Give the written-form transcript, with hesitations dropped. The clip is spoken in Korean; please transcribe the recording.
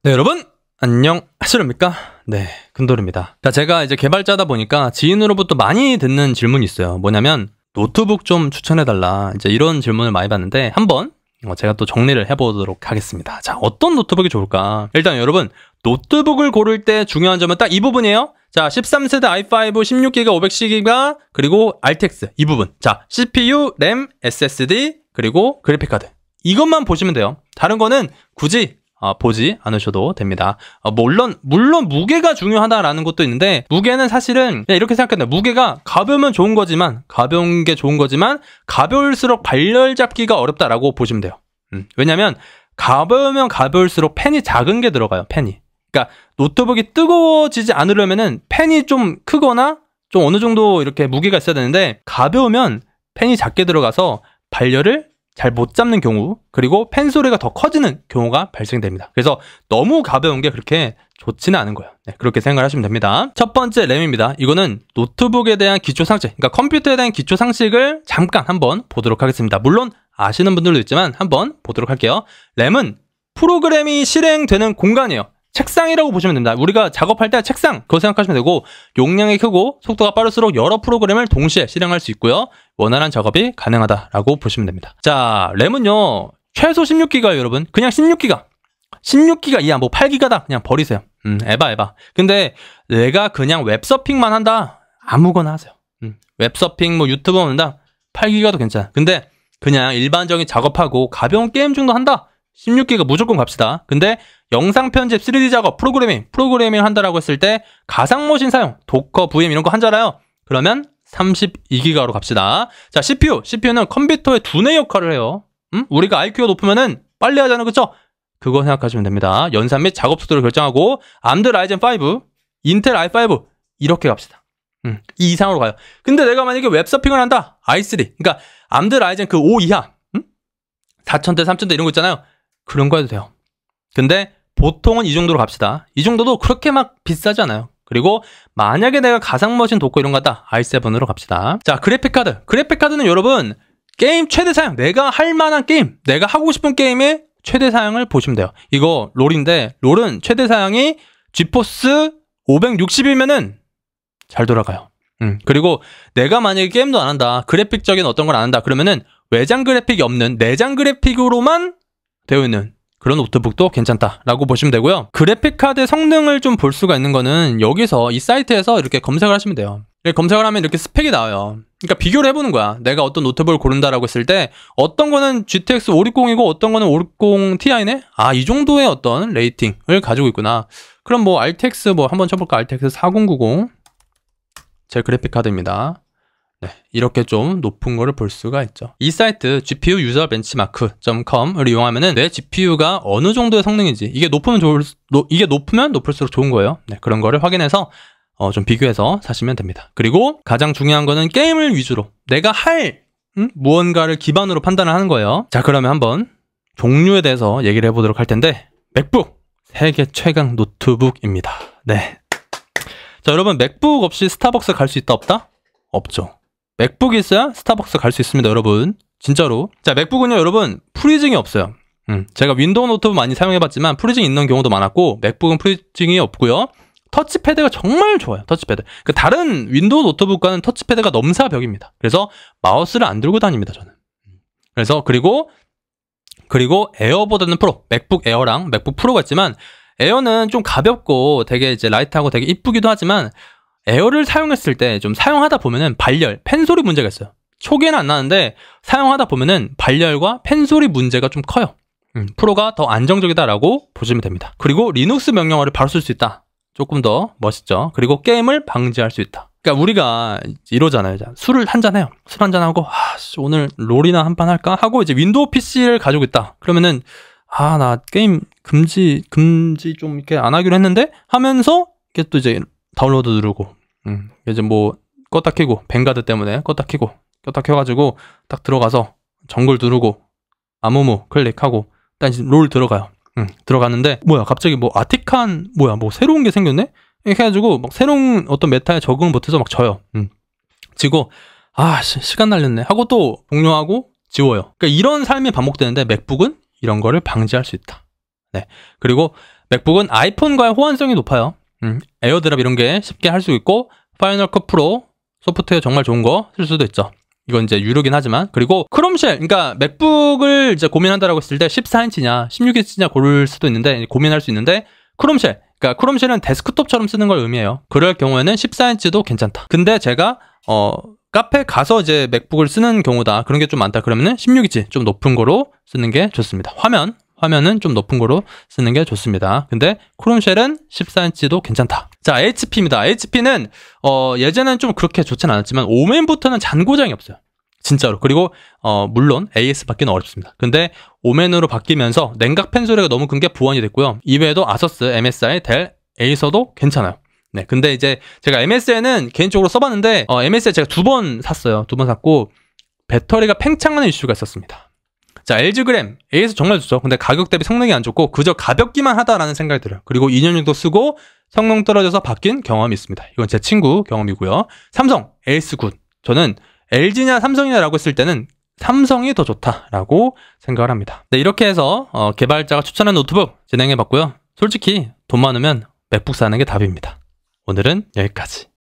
네, 여러분 안녕하십니까? 네, 금돌입니다. 자, 제가 이제 개발자다 보니까 지인으로부터 많이 듣는 질문이 있어요. 뭐냐면 노트북 좀 추천해달라, 이제 이런 질문을 많이 받는데 한번 제가 또 정리를 해보도록 하겠습니다. 자, 어떤 노트북이 좋을까? 일단 여러분, 노트북을 고를 때 중요한 점은 딱 이 부분이에요. 자, 13세대 i5, 16기가, 510기가, 그리고 RTX 이 부분. 자, CPU, 램, SSD, 그리고 그래픽카드. 이것만 보시면 돼요. 다른 거는 굳이 보지 않으셔도 됩니다. 물론 무게가 중요하다라는 것도 있는데, 무게는 사실은 그냥 이렇게 생각합니다. 무게가 가벼우면 좋은 거지만, 가벼운 게 좋은 거지만 가벼울수록 발열 잡기가 어렵다라고 보시면 돼요. 왜냐면 가벼우면 가벼울수록 펜이 작은 게 들어가요. 펜이. 그러니까 노트북이 뜨거워지지 않으려면은 펜이 좀 크거나 좀 어느 정도 이렇게 무게가 있어야 되는데, 가벼우면 펜이 작게 들어가서 발열을 잘 못 잡는 경우, 그리고 펜 소리가 더 커지는 경우가 발생됩니다. 그래서 너무 가벼운 게 그렇게 좋지는 않은 거예요. 네, 그렇게 생각하시면 됩니다. 첫 번째 램입니다. 이거는 노트북에 대한 기초 상식, 그러니까 컴퓨터에 대한 기초 상식을 잠깐 한번 보도록 하겠습니다. 물론 아시는 분들도 있지만 한번 보도록 할게요. 램은 프로그램이 실행되는 공간이에요. 책상이라고 보시면 됩니다. 우리가 작업할 때 책상, 그거 생각하시면 되고, 용량이 크고 속도가 빠를수록 여러 프로그램을 동시에 실행할 수 있고요. 원활한 작업이 가능하다라고 보시면 됩니다. 자, 램은요, 최소 16기가예요, 여러분. 그냥 16기가. 16기가 이하, 뭐 8기가다. 그냥 버리세요. 에바. 근데 내가 그냥 웹서핑만 한다. 아무거나 하세요. 웹서핑, 뭐 유튜브 본다. 8기가도 괜찮아. 근데 그냥 일반적인 작업하고 가벼운 게임 정도 한다. 16기가 무조건 갑시다. 근데 영상 편집, 3D 작업, 프로그래밍 한다라고 했을 때 가상머신 사용, 도커, VM 이런 거 한잖아요. 그러면 32기가로 갑시다. 자, CPU는 컴퓨터의 두뇌 역할을 해요. 우리가 IQ가 높으면은 빨리 하잖아요, 그쵸? 그거 생각하시면 됩니다. 연산 및 작업 속도를 결정하고, 암드 라이젠 5, 인텔 i5 이렇게 갑시다. 이 이상으로 가요. 근데 내가 만약에 웹서핑을 한다, i3, 그러니까 암드 라이젠 그 5 이하, 4000대, 3000대 이런 거 있잖아요. 그런 거 해도 돼요. 근데 보통은 이 정도로 갑시다. 이 정도도 그렇게 막 비싸지 않아요. 그리고 만약에 내가 가상머신 도커 이런 거 하다, i7으로 갑시다. 자, 그래픽카드. 그래픽카드는 여러분, 게임 최대 사양, 내가 할 만한 게임, 내가 하고 싶은 게임의 최대 사양을 보시면 돼요. 이거 롤인데, 롤은 최대 사양이 지포스 560이면은 잘 돌아가요. 그리고 내가 만약에 게임도 안 한다, 그래픽적인 어떤 걸 안 한다, 그러면은 외장 그래픽이 없는 내장 그래픽으로만 되어 있는 그런 노트북도 괜찮다라고 보시면 되고요. 그래픽카드 성능을 좀 볼 수가 있는 거는 여기서 이 사이트에서 이렇게 검색을 하시면 돼요. 검색을 하면 이렇게 스펙이 나와요. 그러니까 비교를 해보는 거야. 내가 어떤 노트북을 고른다라고 했을 때 어떤 거는 GTX 560이고 어떤 거는 560 Ti네? 아, 이 정도의 어떤 레이팅을 가지고 있구나. 그럼 뭐 RTX 뭐 한번 쳐볼까? RTX 4090 제 그래픽카드입니다. 네, 이렇게 좀 높은 거를 볼 수가 있죠. 이 사이트 GPU 유저 벤치마크.com을 이용하면은 내 GPU가 어느 정도의 성능인지, 이게 높으면 높을수록 좋은 거예요. 네, 그런 거를 확인해서 좀 비교해서 사시면 됩니다. 그리고 가장 중요한 거는 게임을 위주로 내가 할 무언가를 기반으로 판단을 하는 거예요. 자, 그러면 한번 종류에 대해서 얘기를 해보도록 할 텐데, 맥북 세계 최강 노트북입니다. 네. 자, 여러분, 맥북 없이 스타벅스 갈 수 있다 없다? 없죠. 맥북이 있어야 스타벅스 갈 수 있습니다, 여러분. 진짜로. 자, 맥북은요, 여러분, 프리징이 없어요. 제가 윈도우 노트북 많이 사용해봤지만 프리징 있는 경우도 많았고, 맥북은 프리징이 없고요. 터치패드가 정말 좋아요, 터치패드. 그 다른 윈도우 노트북과는 터치패드가 넘사벽입니다. 그래서 마우스를 안 들고 다닙니다, 저는. 그래서, 그리고 에어보다는 프로, 맥북 에어랑 맥북 프로가 있지만, 에어는 좀 가볍고 되게 이제 라이트하고 되게 이쁘기도 하지만, 에어를 사용했을 때 좀 사용하다 보면은 발열, 펜소리 문제가 있어요. 초기에는 안 나는데 사용하다 보면은 발열과 펜소리 문제가 좀 커요. 프로가 더 안정적이다라고 보시면 됩니다. 그리고 리눅스 명령어를 바로 쓸 수 있다. 조금 더 멋있죠. 그리고 게임을 방지할 수 있다. 그러니까 우리가 이러잖아요. 술을 한잔해요. 술 한잔하고 오늘 롤이나 한판 할까? 하고 이제 윈도우 PC를 가지고 있다. 그러면은 나 게임 금지 좀 이렇게 안 하기로 했는데 하면서 이게 또 이제 다운로드 누르고, 이제 뭐 껐다 켜고, 뱅가드 때문에 껐다 켜고, 껐다 켜가지고 딱 들어가서 정글 누르고 아무무 클릭하고 딱 이제 롤 들어가요. 들어갔는데 뭐야, 갑자기 뭐 아티칸 뭐야, 뭐 새로운 게 생겼네? 이렇게 해가지고 막 새로운 어떤 메타에 적응 못해서 막 져요. 지고 시간 날렸네 하고 또 종료하고 지워요. 그러니까 이런 삶이 반복되는데 맥북은 이런 거를 방지할 수 있다. 네. 그리고 맥북은 아이폰과의 호환성이 높아요. 에어드랍 이런 게 쉽게 할 수 있고 파이널 컷 프로 소프트웨어 정말 좋은 거 쓸 수도 있죠. 이건 이제 유료긴 하지만. 그리고 크롬쉘, 그러니까 맥북을 이제 고민한다라고 했을 때 14인치냐 16인치냐 고를 수도 있는데, 고민할 수 있는데, 크롬쉘, 그러니까 크롬쉘은 데스크톱처럼 쓰는 걸 의미해요. 그럴 경우에는 14인치도 괜찮다. 근데 제가 카페 가서 이제 맥북을 쓰는 경우다, 그런 게 좀 많다 그러면은 16인치 좀 높은 거로 쓰는 게 좋습니다. 화면은 좀 높은 거로 쓰는 게 좋습니다. 근데 크롬쉘은 14인치도 괜찮다. 자, HP입니다. HP는 예전에는 좀 그렇게 좋진 않았지만 오맨부터는 잔고장이 없어요. 진짜로. 그리고 물론 AS밖에는 어렵습니다. 근데 오맨으로 바뀌면서 냉각 펜 소리가 너무 큰 게 보완이 됐고요. 이외에도 아서스, MSI, 델, 에이서도 괜찮아요. 네, 근데 이제 제가 MSI는 개인적으로 써봤는데 MSI 제가 2번 샀어요. 2번 샀고 배터리가 팽창하는 이슈가 있었습니다. 자, LG 그램, A에서 정말 좋죠. 근데 가격 대비 성능이 안 좋고 그저 가볍기만 하다라는 생각이 들어요. 그리고 2년 정도 쓰고 성능 떨어져서 바뀐 경험이 있습니다. 이건 제 친구 경험이고요. 삼성, 에이스 굿. 저는 LG냐 삼성이냐라고 했을 때는 삼성이 더 좋다라고 생각을 합니다. 네, 이렇게 해서 개발자가 추천한 노트북 진행해봤고요. 솔직히 돈 많으면 맥북 사는 게 답입니다. 오늘은 여기까지.